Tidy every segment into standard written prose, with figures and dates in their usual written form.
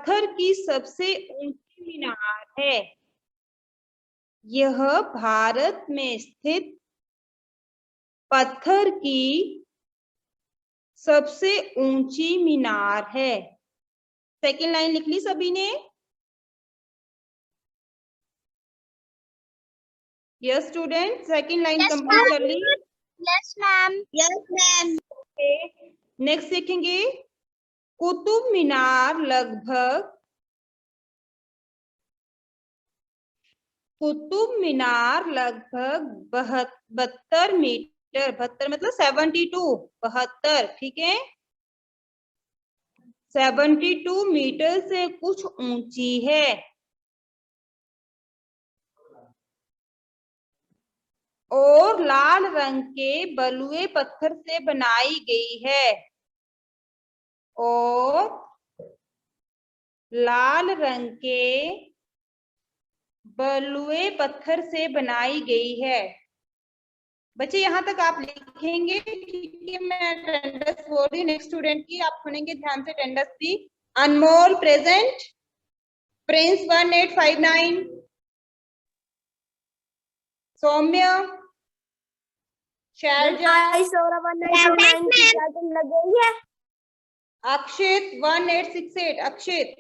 पत्थर की सबसे ऊंची मीनार है? यह भारत में स्थित पत्थर की सबसे ऊंची मीनार है। सेकेंड लाइन लिख ली सभी ने? Yes student, second line complete कर ली? Yes ma'am. Yes ma'am. Next देखेंगे, कुतुब मीनार लगभग 72 मीटर, 72 मतलब 72, 72, ठीक है, 72 मीटर से कुछ ऊंची है। और लाल रंग के बलुए पत्थर से बनाई गई है। और लाल रंग के बलुए पत्थर से बनाई गई है। बच्चे यहाँ तक आप लिखेंगे, ठीक है? मैं अटेंडेंस बोल रही हूँ नेक्स्ट स्टूडेंट की, आप सुनेंगे ध्यान से अटेंडेंस की। Anmol present, Prince 1859, Saumya, Shailja, Akshit 1868, Akshit,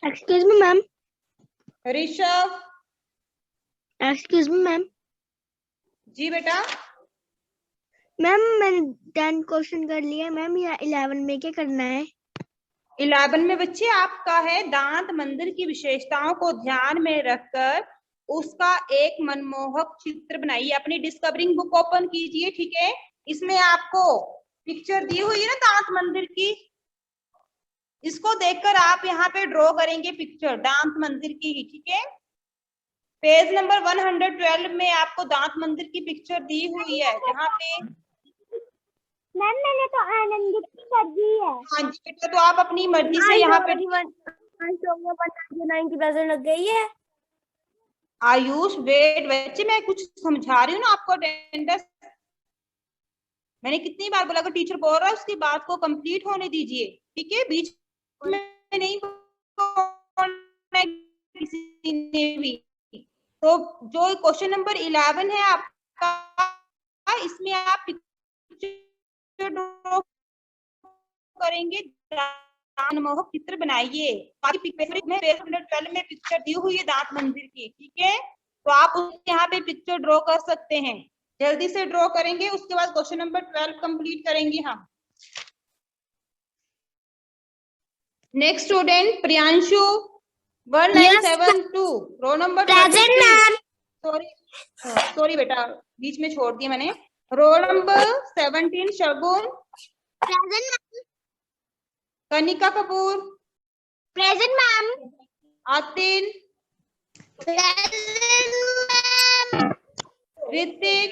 excuse me ma'am. Rishabh, excuse me ma'am. जी बेटा। मैम मैंने 10 क्वेश्चन कर लिया मैम, या 11 में क्या करना है? 11 में बच्चे आपका है दांत मंदिर की विशेषताओं को ध्यान में रखकर उसका एक मनमोहक चित्र बनाइए। अपनी डिस्कवरिंग बुक ओपन कीजिए, ठीक है? इसमें आपको पिक्चर दी हुई है ना दांत मंदिर की, इसको देखकर आप यहाँ पे ड्रॉ करेंगे पिक्चर दांत मंदिर की ही, ठीक है? पेज नंबर 112 में आपको दांत मंदिर की पिक्चर दी हुई है, जहाँ पे मैम मैंने तो आनंदित की कर दी है। हाँ जी बेटा, तो आप अपनी मर्जी से यहाँ पे 90% लग गई है। आयुष वेट, बच्चे मैं कुछ समझा रही हूँ ना आपको, अटेंडेंस मैंने कितनी बार बोला, अगर टीचर बोल रहा है उसकी बात को कंप्लीट होने दीजिए, ठीक है? बीच में नहीं किसी ने भी। तो जो क्वेश्चन नंबर 11 है आपका, इसमें आप ड्रॉ करेंगे, मनमोहक चित्र बनाइए। में पिक्चर दी हुई है दांत मंदिर की, ठीक है? तो आप यहाँ पे पिक्चर ड्रॉ कर सकते हैं, जल्दी से ड्रॉ करेंगे, उसके बाद क्वेश्चन नंबर 12 कंप्लीट करेंगे हम। Next student Priyanshu 1972, roll number 33। Sorry बेटा, बीच में छोड़ दिया मैंने। Roll number 17 Shagun. Present. Kanika Kapoor. Present ma'am. Aatin. Present ma'am. Ritik.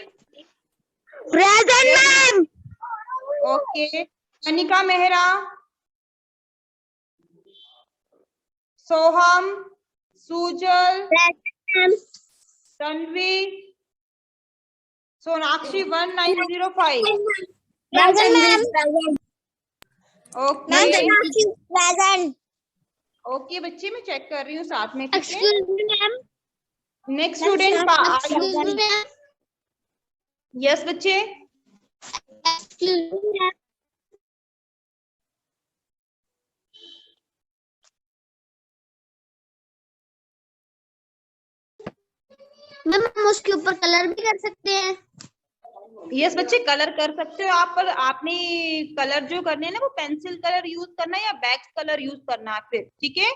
Present ma'am. Okay. Kanika Mehra. Soham. Sujal. Tanvi. Sonakshi 1905। Okay बच्चे, मैं चेक कर रही हूँ साथ में, ठीक है? नेक्स्ट स्टूडेंट यस बच्चे। मैम हम उसके ऊपर कलर भी कर सकते हैं? यस बच्चे, कलर कर सकते हो आप, पर आपने कलर जो करने हैं ना वो पेंसिल कलर यूज करना है या बैक्स कलर यूज करना है फिर, ठीक है?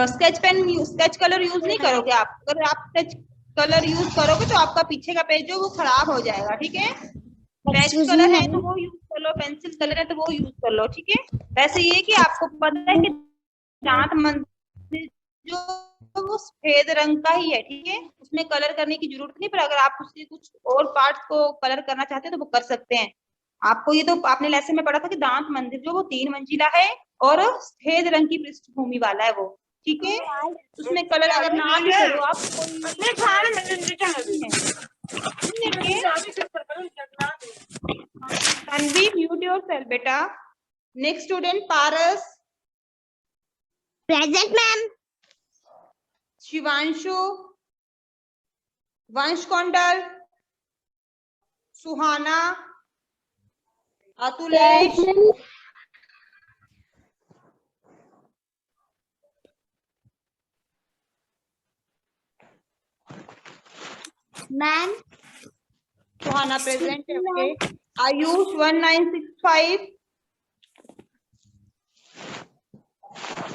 Sketch pen, sketch colour use नहीं करोगे आप। अगर आप स्केच कलर यूज करोगे तो आपका पीछे का पेज जो वो खराब हो जाएगा, ठीक है? बैक्स कलर है तो वो यूज कर लो, पेंसिल कलर है तो वो यूज कर लो, ठीक है? वैसे ये कि आपको पता है कि दांत मंदिर जो वो सफेद रंग का ही है, ठीक है? उसमें कलर करने की जरूरत नहीं, पर अगर आप उसके कुछ और पार्ट्स को कलर करना चाहते हैं तो वो कर सकते हैं। आपको ये तो आपने लेसन में पढ़ा था कि दांत मंदिर जो वो 3 मंजिला है और सफेद रंग की पृष्ठभूमि वाला है वो, ठीक है? उसमें कलर अगर ना भी करो आप, तन्वी म्यूट योरसेल्फ बेटा। नेक्स्ट स्टूडेंट पारस प्रेजेंट मैम। शिवांशु, वंश कौंडल, सुहाना, अतुलेश, मैम। सुहाना प्रेजेंट है। Okay, Ayush 1965,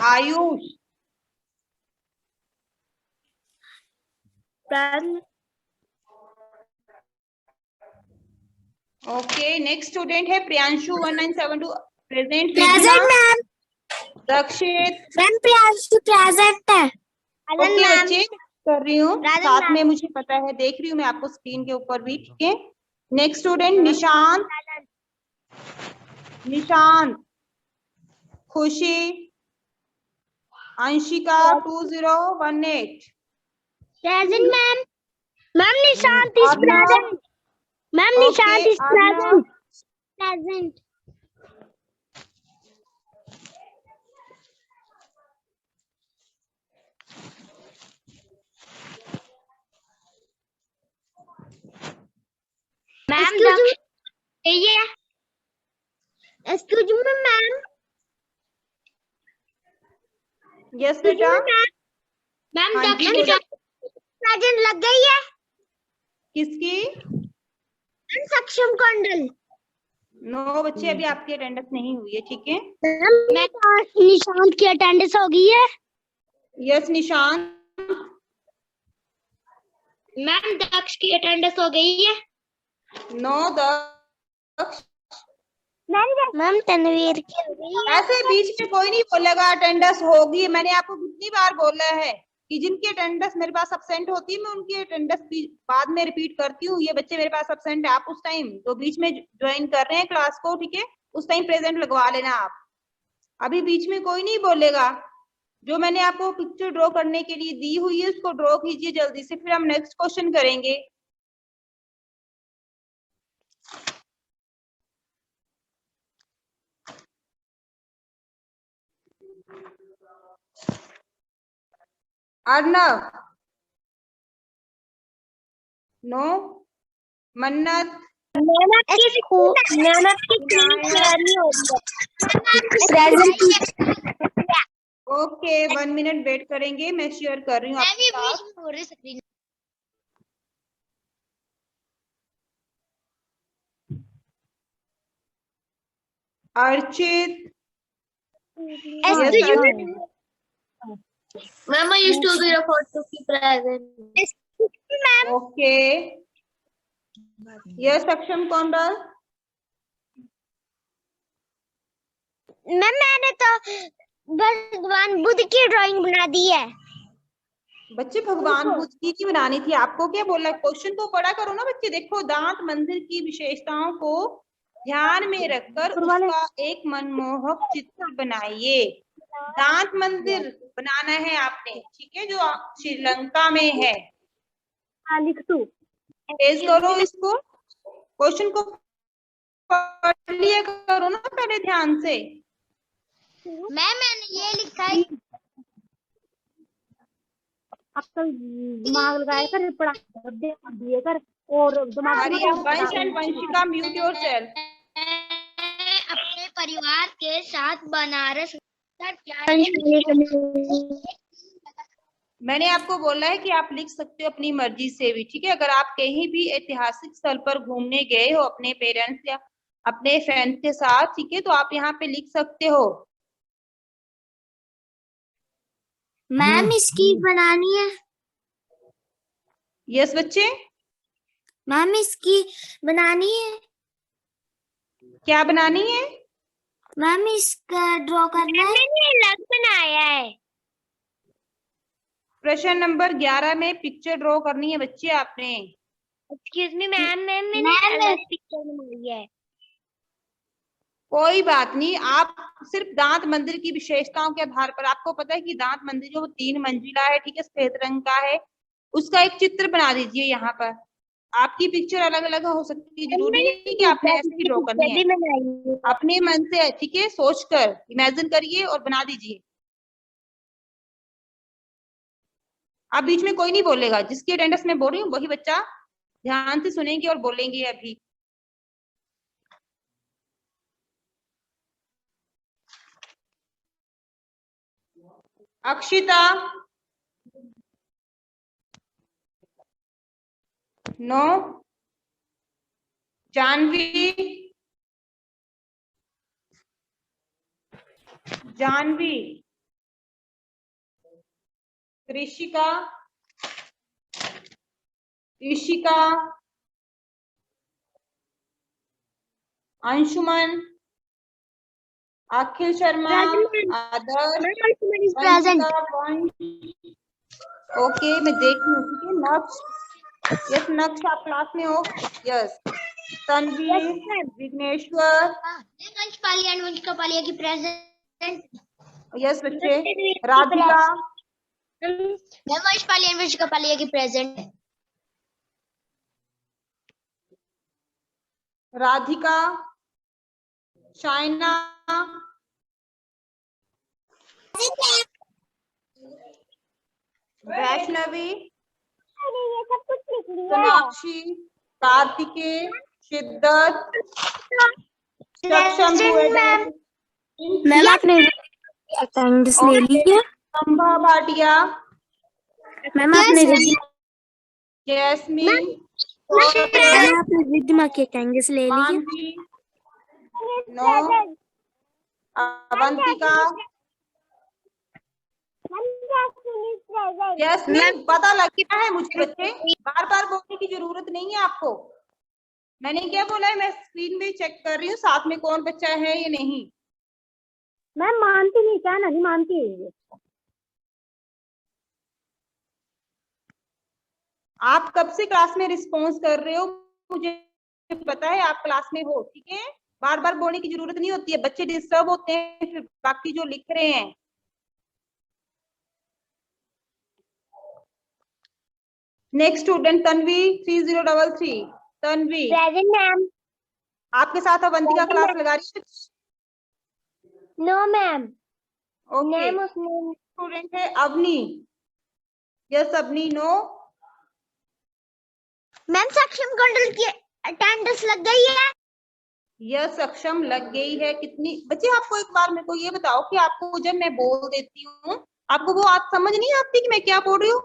Ayush okay. Next student है प्रियांशु 1972 प्रेजेंट। मैम। रक्षित मैम प्रियांशु प्रेजेंट है। ओके बच्चे कर रही हूँ राजन साथ मैम। में, मुझे पता है, देख रही हूँ मैं आपको स्क्रीन के ऊपर भी। ठीक है, नेक्स्ट स्टूडेंट निशांत, निशांत, खुशी, Anshika 2018 present ma'am. Ma'am Nishant is Arnav, present. Ma'am Nishant is Arnav, present. Ma'am ये एक्सक्यूज मी मैम। यस बेटा। मैम हाँ जी, दक्षिण प्रेजेंट लग गई है। किसकी? सक्षम कौंडल। नो बच्चे, अभी आपकी अटेंडेंस नहीं हुई है। ठीक है मैम निशांत की अटेंडेंस हो गई है। यस निशांत। मैम दक्ष की अटेंडेंस हो गई है। नो दक्ष। मैम तनवीर की हो गई है। ऐसे बीच में कोई नहीं बोलेगा अटेंडेंस होगी। मैंने आपको कितनी बार बोला है कि जिनकी अटेंडेंस मेरे पास अब्सेंट होती है मैं उनकी अटेंडेंस बाद में रिपीट करती हूँ। ये बच्चे मेरे पास अब्सेंट है, आप उस टाइम जो बीच में ज्वाइन कर रहे हैं क्लास को, ठीक है, उस टाइम प्रेजेंट लगवा लेना आप। अभी बीच में कोई नहीं बोलेगा। जो मैंने आपको पिक्चर ड्रॉ करने के लिए दी हुई है उसको ड्रॉ कीजिए जल्दी से, फिर हम नेक्स्ट क्वेश्चन करेंगे। अर्नव, नो, मन्नत, ओके 1 मिनट वेट करेंगे, मैं शेयर कर रही हूँ आपके साथ। Archit, Mama used to be a photo की present. ओके। यस सक्षम कौंडल। मैम मैंने तो भगवान बुद्ध की ड्राइंग बना दी है। बच्चे भगवान बुद्ध की बनानी थी, आपको क्या बोला? क्वेश्चन तो पढ़ा करो ना बच्चे। देखो, दांत मंदिर की विशेषताओं को ध्यान में रखकर उसका एक मनमोहक चित्र बनाइए। दांत मंदिर बनाना है आपने, ठीक है, जो श्रीलंका में है। लिख तू। तेज करो इसको, क्वेश्चन को पढ़ लिया करो ना पहले ध्यान से। मैंने ये लिखा है। अक्ल दिमाग लगाया कर, पढ़ा दिए कर और दिमाग वंश एंड वंशिका म्यूट योरसेल्फ। अपने परिवार के साथ बनारस। मैंने आपको बोला है कि आप लिख सकते हो अपनी मर्जी से भी, ठीक है। अगर आप कहीं भी ऐतिहासिक स्थल पर घूमने गए हो अपने पेरेंट्स या अपने फ्रेंड्स के साथ, ठीक है, तो आप यहाँ पे लिख सकते हो। मैम इसकी बनानी है। यस बच्चे। मैम इसकी बनानी है। क्या बनानी है? मैम इसका ड्रॉ करना है। मैंने अलग बनाया है। प्रश्न नंबर 11 में पिक्चर ड्रॉ करनी है बच्चे आपने। एक्सक्यूज मी मैम, मैंने अलग पिक्चर बनाई है। कोई बात नहीं, आप सिर्फ दांत मंदिर की विशेषताओं के आधार पर, आपको पता है कि दांत मंदिर जो 3 मंजिला है, ठीक है, सफेद रंग का है, उसका एक चित्र बना दीजिए यहाँ पर। आपकी पिक्चर अलग अलग हो सकती है, जरूरी नहीं कि आपने ऐसे ही ड्रॉ करनी है। अपने मन से, ठीक है, सोच कर इमेजिन करिए और बना दीजिए। आप बीच में कोई नहीं बोलेगा, जिसकी अटेंडेंस मैं बोल रही हूँ वही बच्चा ध्यान से सुनेंगे और बोलेंगे अभी। Akshita, no. Janvi, Janvi. Krishika, Ishika, Anshuman, Akhil Sharma, Aadarsh, Present is present. Okay मैं देख रही हूँ, ठीक है। नक्श, यस नक्श आप क्लास में हो? यस। तन्वीर, विघ्नेश्वर, वंशपाली एंड वंशिका पालिया की प्रेजेंट। यस बच्चे। राधिका, मैम वंशपाली एंड वंशिका पालिया की प्रेजेंट। राधिका, शाइना, वैष्णवी, सोनाक्षी, कार्तिकेय, शिद्दत, सक्षम, मैम आपने अटेंडेंस ले ली है? संभा भाटिया, मैम आपने जैस्मिन, मैम आपने रिद्धिमा की अटेंडेंस ले ली है? मानवी, नो। अवंतिका, जैस्मिन पता लग गया है मुझे बच्चे, बार बार बोलने की जरूरत नहीं है आपको। मैंने क्या बोला है, मैं स्क्रीन में चेक कर रही हूँ साथ में कौन बच्चा है या नहीं। मैम मानती नहीं, क्या नहीं मानती है? आप कब से क्लास में रिस्पॉन्स कर रहे हो, मुझे पता है आप क्लास में हो, ठीक है। बार बार बोलने की जरूरत नहीं होती है, बच्चे डिस्टर्ब होते हैं फिर बाकी जो लिख रहे हैं। Next student Tanvi 3033। Tanvi, present ma'am. आपके साथ अवंतिका क्लास लगा रही है? No ma'am. ओके। स्टूडेंट है Avni, yes Avni, no. Ma'am Saksham गोल्डल की अटेंडेंस लग गई है? यस सक्षम लग गई है। कितनी बच्चे, आपको एक बार मेरे को ये बताओ कि आपको जब मैं बोल देती हूँ आपको वो आप समझ नहीं आती कि मैं क्या बोल रही हूँ?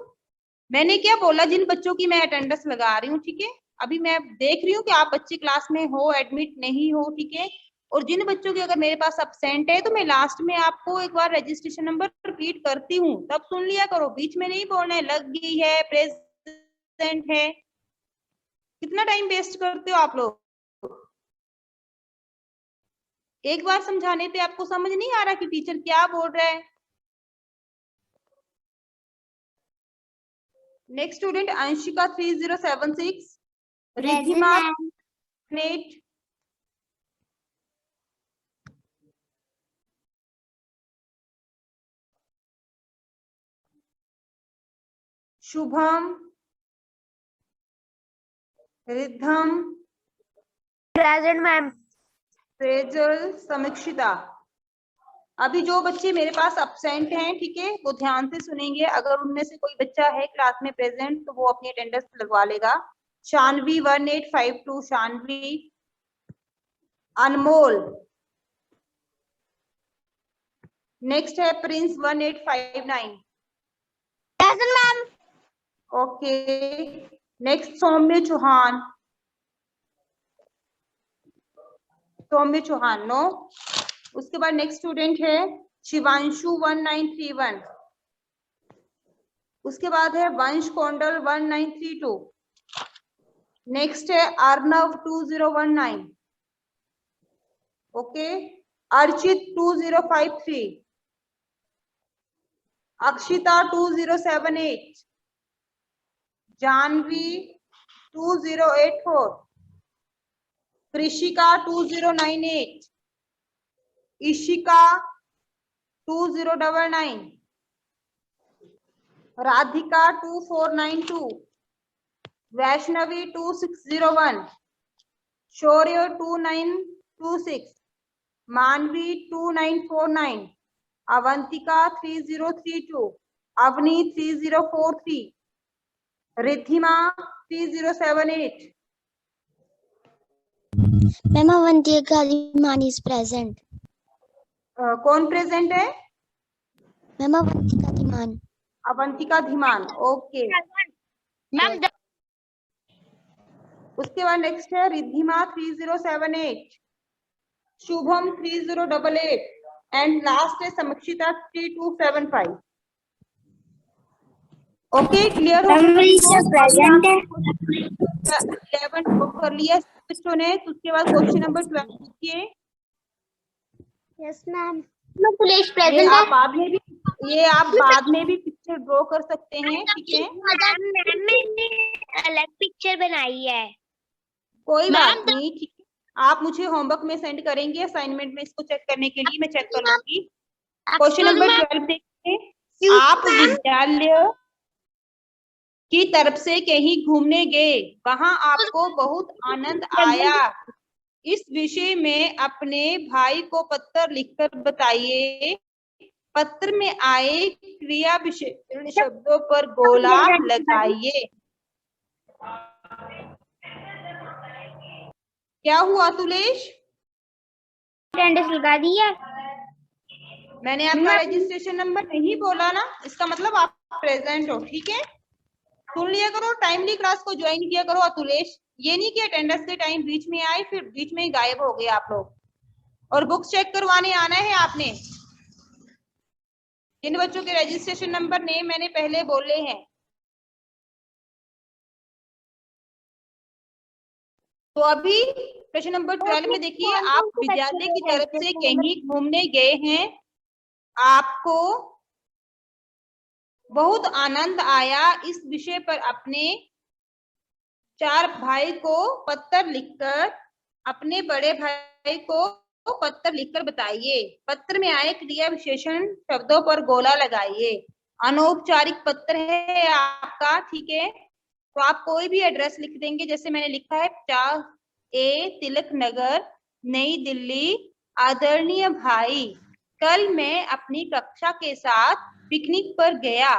मैंने क्या बोला, जिन बच्चों की मैं अटेंडेंस लगा रही हूँ, ठीक है। अभी मैं देख रही हूँ कि आप बच्चे क्लास में हो, एडमिट नहीं हो, ठीक है। और जिन बच्चों की अगर मेरे पास अब्सेंट है तो मैं लास्ट में आपको एक बार रजिस्ट्रेशन नंबर रिपीट करती हूँ, तब सुन लिया करो, बीच में नहीं बोलना है लग गई है, प्रेजेंट है। कितना टाइम वेस्ट करते हो आप लोग? एक बार समझाने पे आपको समझ नहीं आ रहा कि टीचर क्या बोल रहा है? Next student Anshika 3076, Riddhima 8, Shubham, Riddham, present ma'am. Sejal, Samikshita. अभी जो बच्चे मेरे पास अब्सेंट हैं, ठीक है, वो ध्यान से सुनेंगे। अगर उनमें से कोई बच्चा है क्लास में प्रेजेंट तो वो अपनी अटेंडेंस लगवा लेगा। शानवी 1852, शानवी। अनमोल। नेक्स्ट है Prince 1859। Present ma'am. Okay. Next Saumya Chauhan, Saumya Chauhan, no. उसके बाद नेक्स्ट स्टूडेंट है शिवांशु 1931। उसके बाद है वंश कोंडल 1932। नेक्स्ट है Arnav 2019। Okay. Archit 2053। Akshita 2078। Janvi 2084। Krishika 2098। Ishika 2099। Radhika 2492। Vaishnavi 2601। Shaurya 2926। Manvi 2949। Avantika 3032। Avni 3043, Riddhima 3078। Ma'am Avantika Dhiman is present. कौन प्रेजेंट है? Ma'am Avantika Dhiman. Avantika Dhiman, okay. Ma'am उसके बाद नेक्स्ट है रिद्धिमा 3078, शुभम 3088 एंड लास्ट है समीक्षिता 3275। ओके, क्लियर हो गया? 11 ड्रॉप कर लिया बच्चों ने, तो उसके बाद क्वेश्चन नंबर 12 देखिए। Yes ma'am. पुलिस ये प्रेजेंट आप बाद में भी पिक्चर ड्रॉ कर सकते हैं, ठीक है? मैम मैंने अलग पिक्चर बनाई है। कोई मैम, बात नहीं, ठीक है। आप मुझे होमवर्क में सेंड करेंगे असाइनमेंट में, इसको चेक करने के लिए मैं चेक कर लूंगी। क्वेश्चन नंबर 12 देखिए। आप विद्यालय की तरफ से कहीं घूमने गए, वहां आपको बहुत आनंद आया। इस विषय में अपने भाई को पत्र लिखकर बताइए। पत्र में आए क्रिया विशेषण शब्दों पर गोला लगाइए। क्या हुआ तुलेश? अटेंडेंस लगा दी है। मैंने आपका रजिस्ट्रेशन नंबर नहीं बोला ना, इसका मतलब आप प्रेजेंट हो, ठीक है? सुन लिया करो, टाइमली क्लास को ज्वाइन किया करो अतुलेश। ये नहीं कि अटेंडेंस के टाइम बीच में आए फिर बीच में ही गायब हो गए आप लोग। और बुक्स चेक करवाने आना है आपने। जिन बच्चों के रजिस्ट्रेशन नंबर नेम मैंने पहले बोले हैं। तो अभी प्रश्न नंबर 12 में देखिए, आप विद्यालय की तरफ से कहीं घूमने गए हैं, आपको बहुत आनंद आया। इस विषय पर अपने 4 भाई को पत्र लिखकर, अपने बड़े भाई को पत्र लिखकर बताइए। पत्र में आए क्रिया विशेषण शब्दों पर गोला लगाइए। अनौपचारिक पत्र है आपका, ठीक है? तो आप कोई भी एड्रेस लिख देंगे, जैसे मैंने लिखा है 50A तिलक नगर, नई दिल्ली। आदरणीय भाई, कल मैं अपनी कक्षा के साथ पिकनिक पर गया।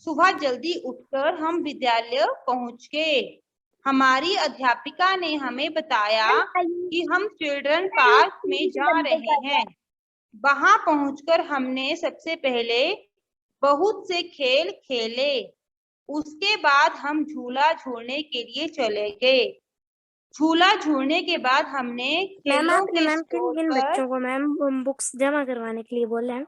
सुबह जल्दी उठकर हम विद्यालय पहुंच गए। हमारी अध्यापिका ने हमें बताया कि हम चिल्ड्रन पार्क में जा रहे हैं। वहां पहुंचकर हमने सबसे पहले बहुत से खेल खेले। उसके बाद हम झूला झूलने के लिए चले गए। झूला झूलने के बाद हमने मैम खेलों आपने के मैम स्टॉल किन पर बच्चों को मैम बुक्स जमा करवाने के लिए बोला है?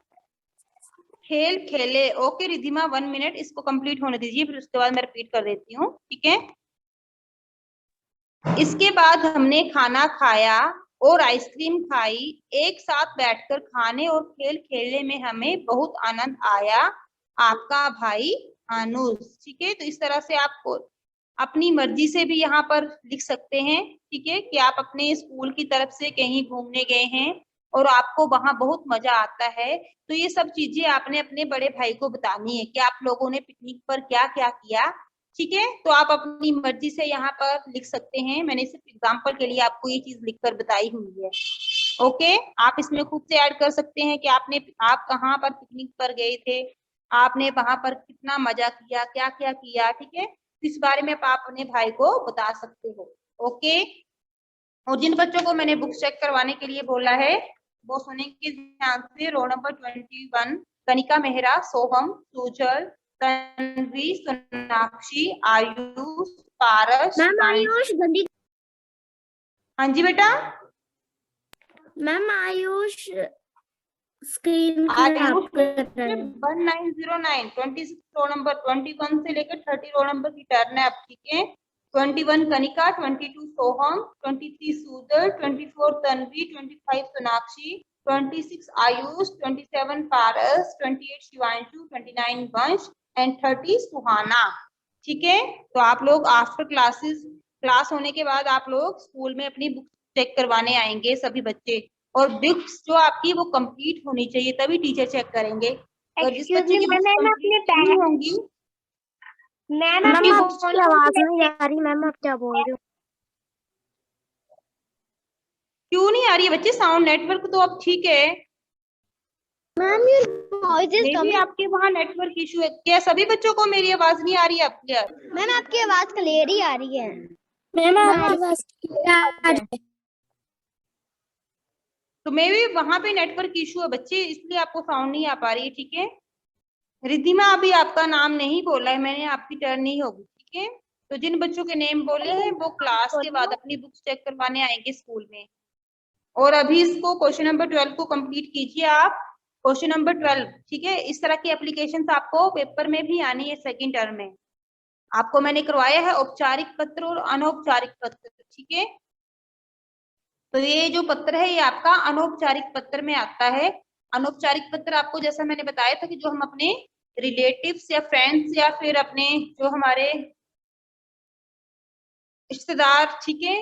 खेल खेले। ओके रिधिमा, 1 मिनट, इसको कंप्लीट होने दीजिए, फिर उसके बाद मैं रिपीट कर देती हूँ, ठीक है? इसके बाद हमने खाना खाया और आइसक्रीम खाई। एक साथ बैठकर खाने और खेल खेलने में हमें बहुत आनंद आया। आपका भाई अनुज, ठीक है? तो इस तरह से आप अपनी मर्जी से भी यहाँ पर लिख सकते हैं, ठीक है? कि आप अपने स्कूल की तरफ से कहीं घूमने गए हैं और आपको वहां बहुत मजा आता है। तो ये सब चीजें आपने अपने बड़े भाई को बतानी है कि आप लोगों ने पिकनिक पर क्या क्या किया, ठीक है? तो आप अपनी मर्जी से यहाँ पर लिख सकते हैं। मैंने सिर्फ एग्जाम्पल के लिए आपको ये चीज लिखकर बताई हुई है। ओके, आप इसमें खुद से ऐड कर सकते हैं कि आप कहाँ पर पिकनिक पर गए थे, आपने वहां पर कितना मजा किया, क्या क्या किया, ठीक है? इस बारे में आप अपने भाई को बता सकते हो। ओके, और जिन बच्चों को मैंने बुक चेक करवाने के लिए बोला है वो सुनेंगे ध्यान से। रोल नंबर 21 कनिका मेहरा, सोहम, सुजल, तन्वी, सोनाक्षी, आयुष, पारस, मैम आयुष गंदी। हाँ जी बेटा। मैम आयुष स्क्रीन आयुष खराब कर रहा है। 1909 26 रोल नंबर 21 से लेकर 30 रोल नंबर की टर्न है अब, ठीक है? 21 कनिका, 22 सोहम, 23 सुजल, 24 तन्वी, 25 सोनाक्षी, 26 आयुष, 27 पारस, 28 शिवांशु, 29 वंश एंड 30 सुहाना, ठीक है? तो आप लोग आफ्टर क्लास होने के बाद आप लोग स्कूल में अपनी बुक चेक करवाने आएंगे सभी बच्चे। और बुक्स जो आपकी वो कंप्लीट होनी चाहिए, तभी टीचर चेक करेंगे। और जिस बच्चे की बुक्स कंप्लीट नहीं होंगी, मैम आपकी आवाज नहीं आ रही। मैम आप क्या बोल रहे हो? क्यों नहीं आ रही है बच्चे? साउंड नेटवर्क तो अब ठीक है। मैम your voice is मे भी coming. आपके वहाँ नेटवर्क इशू है क्या? सभी बच्चों को मेरी आवाज नहीं आ रही है अब क्लियर? मैम आपकी आवाज क्लियर ही आ रही है. मैम आपकी आवाज तो मे भी वहां पे नेटवर्क इशू है बच्चे, इसलिए आपको साउंड नहीं आ पा रही है, ठीक है। रिद्धिमा अभी आपका नाम नहीं बोला है मैंने, आपकी टर्न नहीं होगी, ठीक है। तो जिन बच्चों के नेम बोले हैं वो क्लास के बाद अपनी बुक्स चेक करवाने आएंगे स्कूल में। और अभी इसको क्वेश्चन नंबर 12 को कंप्लीट कीजिए आप। क्वेश्चन नंबर 12, ठीक है। इस तरह की एप्लीकेशन आपको पेपर में भी आनी है सेकंड टर्म में। आपको मैंने करवाया है औपचारिक पत्र और अनौपचारिक पत्र, ठीक है। तो ये जो पत्र है ये आपका अनौपचारिक पत्र में आता है। अनौपचारिक पत्र आपको जैसा मैंने बताया था कि जो हम अपने रिलेटिव्स या फ्रेंड्स या फिर अपने जो हमारे रिश्तेदार, ठीक है,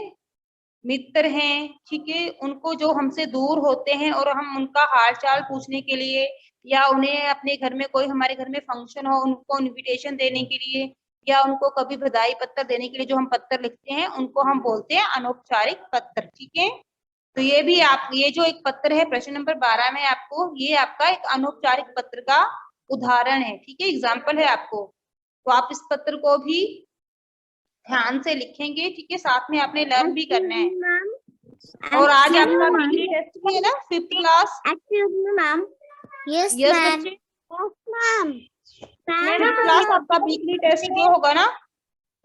मित्र हैं, ठीक है, उनको जो हमसे दूर होते हैं और हम उनका हाल चाल पूछने के लिए या उन्हें अपने घर में कोई हमारे घर में फंक्शन हो उनको इनविटेशन देने के लिए या उनको कभी बधाई पत्र देने के लिए जो हम पत्र लिखते हैं उनको हम बोलते हैं अनौपचारिक पत्र, ठीक है। तो ये भी आप ये जो एक पत्र है प्रश्न नंबर 12 में आपको ये आपका एक अनौपचारिक पत्र का उदाहरण है, ठीक है, एग्जाम्पल है आपको। तो आप इस पत्र को भी ध्यान से लिखेंगे, ठीक है, साथ में आपने लर्न भी करना है। और आज आपका वीकली टेस्ट भी है ना 5th class? Ma'am yes yes ma'am बच्चे, मैम 5th क्लास आपका वीकली टेस्ट जो होगा ना,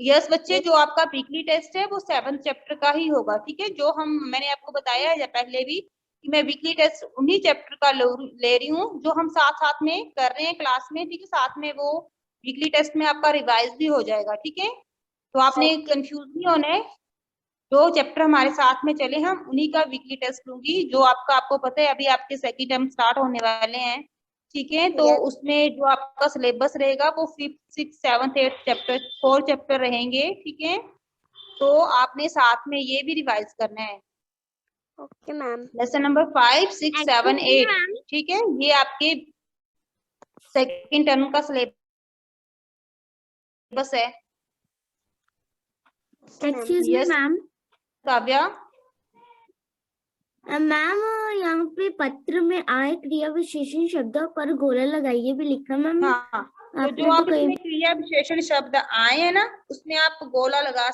यस बच्चे, जो आपका वीकली टेस्ट है वो 7th चैप्टर का ही होगा, ठीक है। जो हम मैंने आपको बताया है पहले भी कि मैं वीकली टेस्ट उन्हीं चैप्टर का ले रही हूँ जो हम साथ साथ में कर रहे हैं क्लास में, ठीक है। साथ में वो वीकली टेस्ट में आपका रिवाइज भी हो जाएगा, ठीक है। तो आपने कंफ्यूज नहीं होना है, जो चैप्टर हमारे साथ में चले हम उन्हीं का वीकली टेस्ट लूंगी। जो आपको पता है अभी आपके सेकंड टर्म स्टार्ट होने वाले हैं, ठीक है। तो उसमें जो आपका सिलेबस रहेगा वो 5th 6th 7th 8th chapter 4 chapter रहेंगे, ठीक है। तो आपने साथ में ये भी रिवाइज करना है। ओके मैम लेसन नंबर 5 6 7 8, ठीक है। ये आपके सेकंड टर्म का सिलेबस है। Excuse me Yes, ma'am Kavya, ma'am यहाँ पे पत्र में आए क्रिया विशेषण शब्द पर गोला लगाइए भी लिखा मैम। हाँ, तो आपने जो तो आप कहीं इसमें क्रिया विशेषण शब्द आए हैं ना उसमें आप गोला लगा